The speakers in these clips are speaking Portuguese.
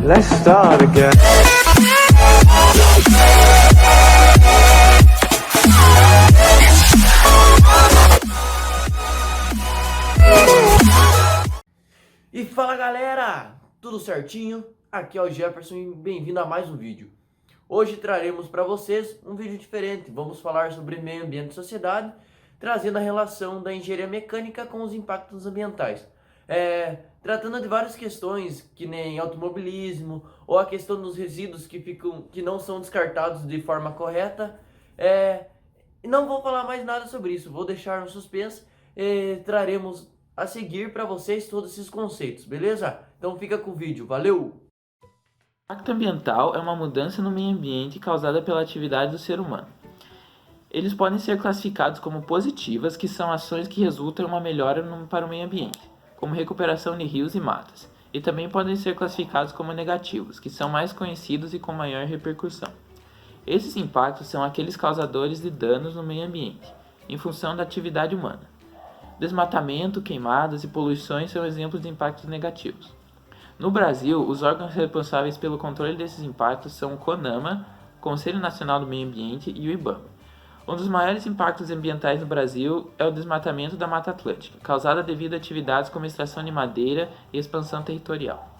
Let's start again. E fala galera, tudo certinho? Aqui é o Jefferson e bem-vindo a mais um vídeo. Hoje traremos para vocês um vídeo diferente. Vamos falar sobre meio ambiente e sociedade, trazendo a relação da engenharia mecânica com os impactos ambientais. Tratando de várias questões, que nem automobilismo, ou a questão dos resíduos que não são descartados de forma correta. Não vou falar mais nada sobre isso, vou deixar no suspense e traremos a seguir para vocês todos esses conceitos, beleza? Então fica com o vídeo, valeu! O impacto ambiental é uma mudança no meio ambiente causada pela atividade do ser humano. Eles podem ser classificados como positivas, que são ações que resultam em uma melhora para o meio ambiente, como recuperação de rios e matas, e também podem ser classificados como negativos, que são mais conhecidos e com maior repercussão. Esses impactos são aqueles causadores de danos no meio ambiente, em função da atividade humana. Desmatamento, queimadas e poluições são exemplos de impactos negativos. No Brasil, os órgãos responsáveis pelo controle desses impactos são o CONAMA, Conselho Nacional do Meio Ambiente, e o IBAMA. Um dos maiores impactos ambientais no Brasil é o desmatamento da Mata Atlântica, causado devido a atividades como extração de madeira e expansão territorial.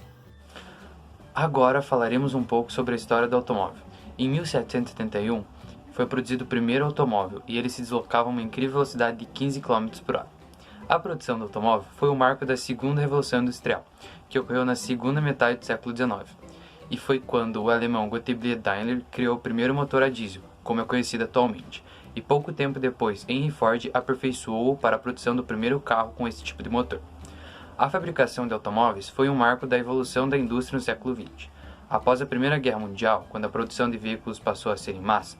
Agora falaremos um pouco sobre a história do automóvel. Em 1771, foi produzido o primeiro automóvel e ele se deslocava a uma incrível velocidade de 15 km por hora. A produção do automóvel foi o marco da segunda revolução industrial, que ocorreu na segunda metade do século XIX, e foi quando o alemão Gottlieb Daimler criou o primeiro motor a diesel, como é conhecido atualmente, e pouco tempo depois Henry Ford aperfeiçoou-o para a produção do primeiro carro com esse tipo de motor. A fabricação de automóveis foi um marco da evolução da indústria no século XX. Após a Primeira Guerra Mundial, quando a produção de veículos passou a ser em massa,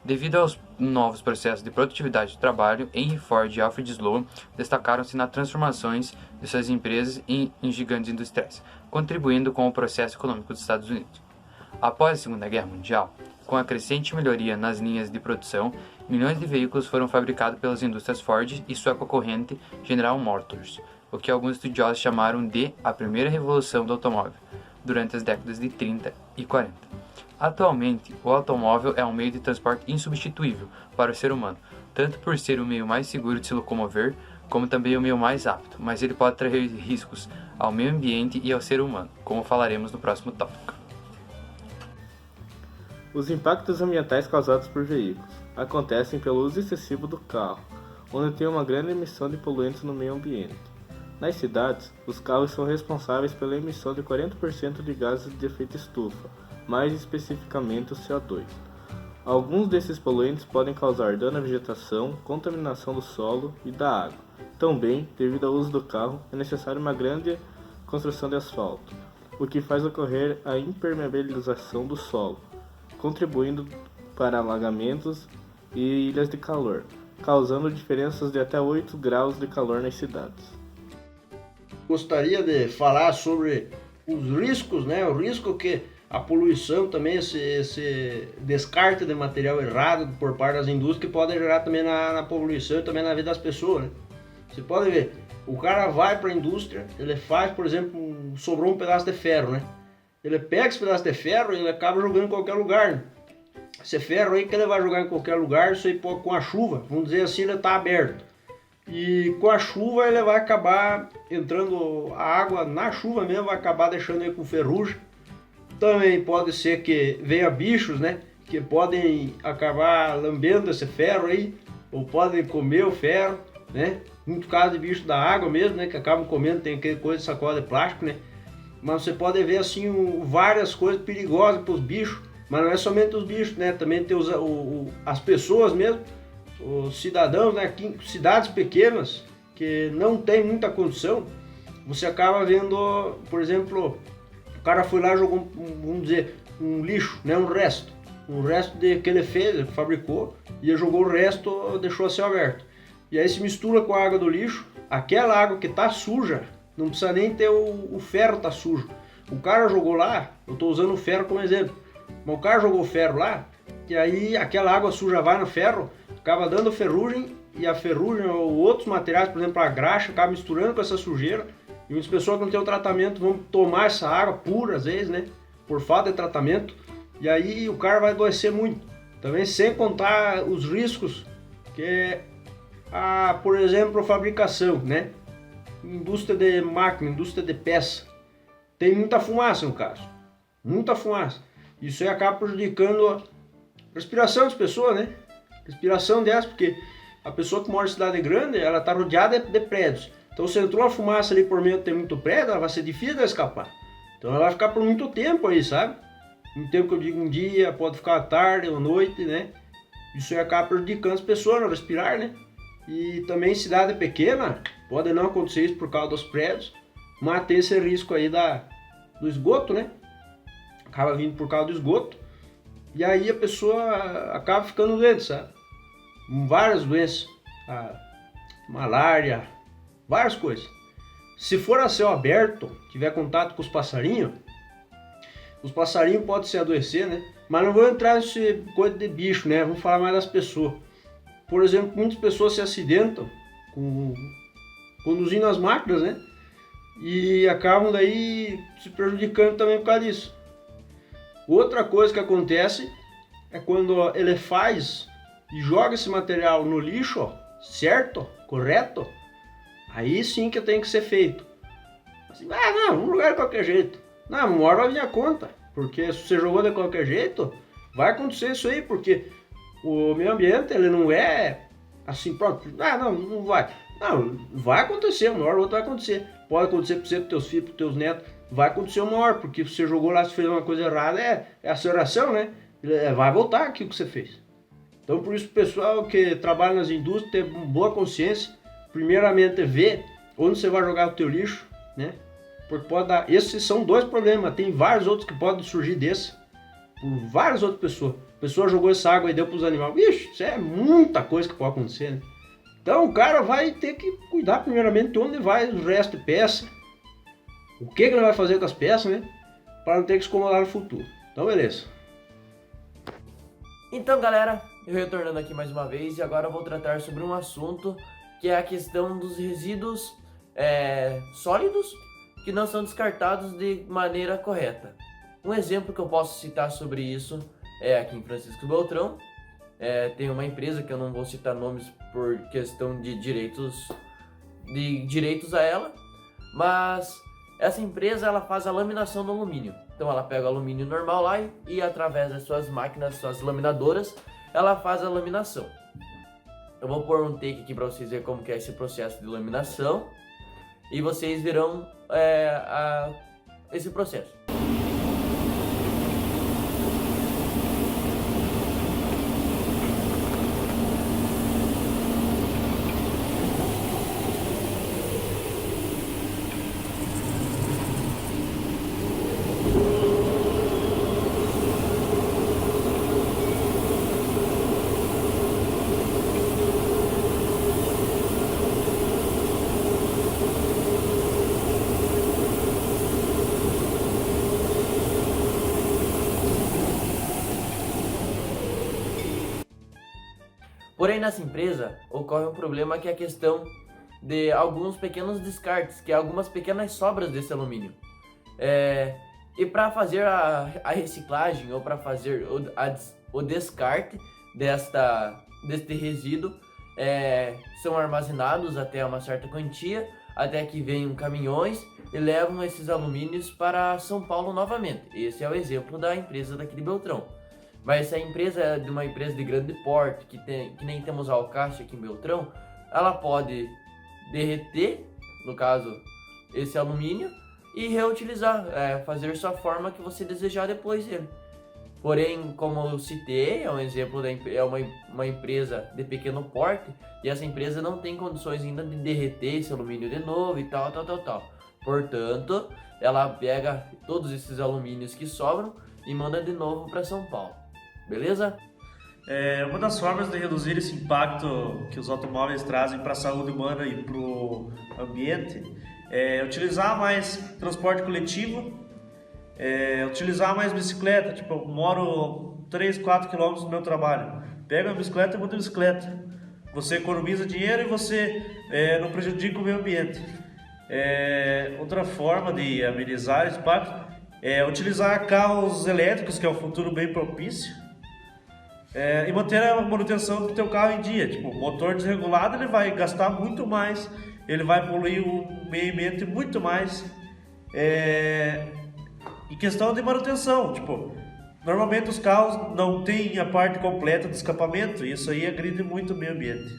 devido aos novos processos de produtividade do trabalho, Henry Ford e Alfred Sloan destacaram-se nas transformações de suas empresas em gigantes industriais, contribuindo com o processo econômico dos Estados Unidos. Após a Segunda Guerra Mundial, com a crescente melhoria nas linhas de produção, milhões de veículos foram fabricados pelas indústrias Ford e sua concorrente General Motors, o que alguns estudiosos chamaram de a primeira revolução do automóvel, durante as décadas de 30 e 40. Atualmente, o automóvel é um meio de transporte insubstituível para o ser humano, tanto por ser o meio mais seguro de se locomover, como também o meio mais apto, mas ele pode trazer riscos ao meio ambiente e ao ser humano, como falaremos no próximo tópico. Os impactos ambientais causados por veículos acontecem pelo uso excessivo do carro, onde tem uma grande emissão de poluentes no meio ambiente. Nas cidades, os carros são responsáveis pela emissão de 40% de gases de efeito estufa, mais especificamente o CO2. Alguns desses poluentes podem causar dano à vegetação, contaminação do solo e da água. Também, devido ao uso do carro, é necessária uma grande construção de asfalto, o que faz ocorrer a impermeabilização do solo, contribuindo para alagamentos e ilhas de calor, causando diferenças de até 8 graus de calor nas cidades. Gostaria de falar sobre os riscos, né? O risco que a poluição também, esse descarte de material errado por parte das indústrias, que pode gerar também na poluição e também na vida das pessoas, né? Você pode ver, o cara vai para a indústria, ele faz, por exemplo, sobrou um pedaço de ferro, né? Ele pega esse pedaço de ferro e ele acaba jogando em qualquer lugar, né? Esse ferro aí que ele vai jogar em qualquer lugar, isso aí com a chuva, vamos dizer assim, ele está aberto. E com a chuva ele vai acabar entrando, a água na chuva mesmo vai acabar deixando ele com ferrugem. Também pode ser que venha bichos, né, que podem acabar lambendo esse ferro aí, ou podem comer o ferro, né, muito caso de bicho da água mesmo, né, que acabam comendo, tem aquele coisa de sacola de plástico, né. Mas você pode ver assim várias coisas perigosas para os bichos, mas não é somente os bichos, né, também tem as pessoas mesmo, os cidadãos, né, aqui em cidades pequenas que não tem muita condição, você acaba vendo, por exemplo, o cara foi lá e jogou, vamos dizer, um lixo, né, um resto de que ele fez, ele fabricou, e ele jogou o resto, deixou a céu aberto. E aí se mistura com a água do lixo, aquela água que está suja, não precisa nem ter o ferro tá sujo. O cara jogou lá, eu estou usando o ferro como exemplo, mas o cara jogou o ferro lá, e aí aquela água suja vai no ferro, acaba dando ferrugem, e a ferrugem ou outros materiais, por exemplo a graxa, acaba misturando com essa sujeira, e as pessoas que não têm o tratamento vão tomar essa água pura às vezes, né? por falta de tratamento, e aí o cara vai adoecer muito. Também sem contar os riscos que é, por exemplo, a fabricação, né? Indústria de máquina, indústria de peça. Tem muita fumaça no caso, muita fumaça. Isso aí acaba prejudicando a respiração das pessoas, né? Respiração delas, porque a pessoa que mora em cidade grande, ela está rodeada de prédios. Então se entrou a fumaça ali por meio de ter muito prédio, ela vai ser difícil de escapar. Então ela vai ficar por muito tempo aí, sabe? Um tempo que eu digo um dia, pode ficar à tarde ou noite, né? Isso aí acaba prejudicando as pessoas no respirar, né? E também em cidade pequena, pode não acontecer isso por causa dos prédios, mas tem esse risco aí do esgoto, né? Acaba vindo por causa do esgoto. E aí a pessoa acaba ficando doente, sabe? Várias doenças. Malária, várias coisas. Se for a céu aberto, tiver contato com os passarinhos podem se adoecer, né? Mas não vou entrar nesse coisa de bicho, né? Vamos falar mais das pessoas. Por exemplo, muitas pessoas se acidentam conduzindo as máquinas, né? E acabam daí se prejudicando também por causa disso. Outra coisa que acontece é quando ele faz e joga esse material no lixo, ó, certo, correto, aí sim que tem que ser feito. Assim, não, vamos jogar de qualquer jeito. Não, uma hora vai vir a conta, porque se você jogou de qualquer jeito, vai acontecer isso aí, porque o meio ambiente, ele não é assim, pronto, não vai. Não, vai acontecer, uma hora ou outra vai acontecer. Pode acontecer para você, para teus filhos, para teus netos, vai acontecer uma hora, porque se você jogou lá, se fez uma coisa errada, é a sua reação, né? Vai voltar aquilo que você fez. Então, por isso, o pessoal que trabalha nas indústrias tem boa consciência, primeiramente ver onde você vai jogar o teu lixo, né? Porque pode dar, esses são dois problemas, tem vários outros que podem surgir desse, por várias outras pessoas. A pessoa jogou essa água e deu para os animais, vixe, isso é muita coisa que pode acontecer, né? Então o cara vai ter que cuidar primeiramente de onde vai o resto de peça, o que ele vai fazer com as peças, né? Para não ter que se incomodar no futuro. Então beleza. Então galera, eu retornando aqui mais uma vez e agora eu vou tratar sobre um assunto que é a questão dos resíduos sólidos que não são descartados de maneira correta. Um exemplo que eu posso citar sobre isso é aqui em Francisco Beltrão. Tem uma empresa que eu não vou citar nomes por questão de direitos a ela, mas essa empresa ela faz a laminação do alumínio. Então ela pega o alumínio normal lá e através das suas máquinas, suas laminadoras, ela faz a laminação. Eu vou pôr um take aqui para vocês verem como que é esse processo de laminação e vocês verão esse processo. Porém, nessa empresa ocorre um problema que é a questão de alguns pequenos descartes, que é algumas pequenas sobras desse alumínio. E para fazer a reciclagem ou para fazer o descarte deste resíduo, são armazenados até uma certa quantia, até que venham caminhões e levam esses alumínios para São Paulo novamente. Esse é o exemplo da empresa daqui de Beltrão. Mas se a empresa é de uma empresa de grande porte, que nem temos a Alcácia aqui em Beltrão, ela pode derreter, no caso, esse alumínio e reutilizar, fazer sua forma que você desejar depois dele. Porém, como eu citei, é um exemplo uma empresa de pequeno porte e essa empresa não tem condições ainda de derreter esse alumínio de novo e tal. Portanto, ela pega todos esses alumínios que sobram e manda de novo para São Paulo. Beleza? Uma das formas de reduzir esse impacto que os automóveis trazem para a saúde humana e para o ambiente é utilizar mais transporte coletivo, utilizar mais bicicleta. Tipo, eu moro 3, 4 quilômetros do meu trabalho, pego a bicicleta e vou de bicicleta. Você economiza dinheiro e você não prejudica o meio ambiente. Outra forma de amenizar esse impacto Utilizar carros elétricos, que é um futuro bem propício. E manter a manutenção do teu carro em dia. Tipo, o motor desregulado ele vai gastar muito mais, ele vai poluir o meio ambiente muito mais. Em questão de manutenção, tipo, normalmente os carros não têm a parte completa do escapamento, e isso aí agride muito o meio ambiente.